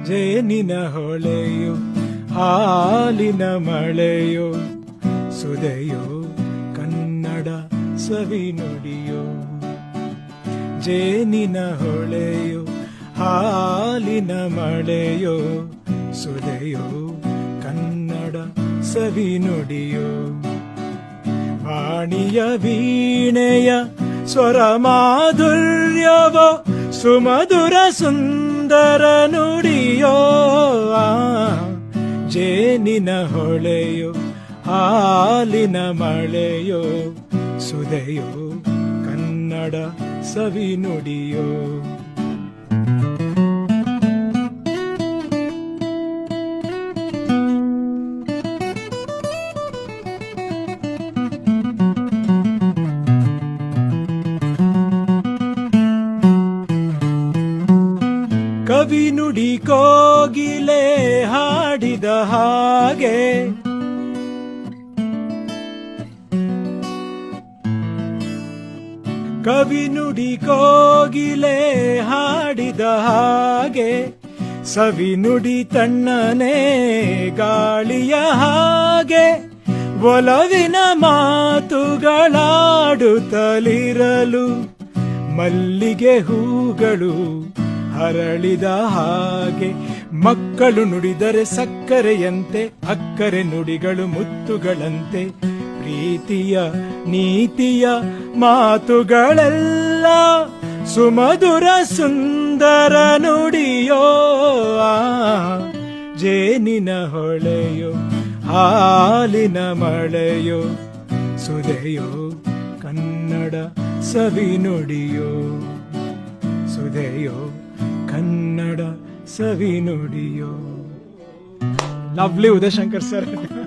ಜೇನಿನ ಹೊಳೆಯೋ ಹಾಲಿನ ಮಳೆಯೋ ಸುದೆಯೋ ಕನ್ನಡ ಸವಿ ನುಡಿಯೋ. ಜೇನಿನ ಹೊಳೆಯೋ ಹಾಲಿನ ಮಳೆಯೋ ಸುದೆಯೋ ಕನ್ನಡ ಸವಿ ನುಡಿಯೋ. ವಾಣಿಯ ವೀಣೆಯ ಸ್ವರ ಮಾಧುರ್ಯವೋ ಸುಮಧುರ ಸುಂದರ ನುಡಿಯೋ. ಜೇನಿನ ಹೊಳೆಯೋ ಹಾಲಿನ ಮಳೆಯೋ ಸುದೆಯೋ ಕನ್ನಡ ಸವಿ ನುಡಿಯೋ. ಕವಿ ನುಡಿ ಕೋಗಿಲೆ ಹಾಡಿದ ಹಾಗೆ ಕವಿ ನುಡಿ ಕೋಗಿಲೆ ಹಾಡಿದ ಹಾಗೆ ಸವಿ ನುಡಿ ತಣ್ಣನೆ ಗಾಳಿಯ ಹಾಗೆ ಒಲವಿನ ಮಾತುಗಳಾಡುತ್ತಲಿರಲು ಮಲ್ಲಿಗೆ ಹೂಗಳು ಹರಳಿದ ಹಾಗೆ. ಮಕ್ಕಳು ನುಡಿದರೆ ಸಕ್ಕರೆಯಂತೆ ಅಕ್ಕರೆ ನುಡಿಗಳು ಮುತ್ತುಗಳಂತೆ ಪ್ರೀತಿಯ ನೀತಿಯ ಮಾತುಗಳೆಲ್ಲ ಸುಮಧುರ ಸುಂದರ ನುಡಿಯೋ. ಜೇನಿನ ಹೊಳೆಯೋ ಹಾಲಿನ ಮಳೆಯೋ ಸುದೆಯೋ ಕನ್ನಡ ಸವಿ ನುಡಿಯೋ. ಸುದೆಯೋ ಕನ್ನಡ ಸವಿ ನುಡಿಯೋ. Lovely Udayashankar sir.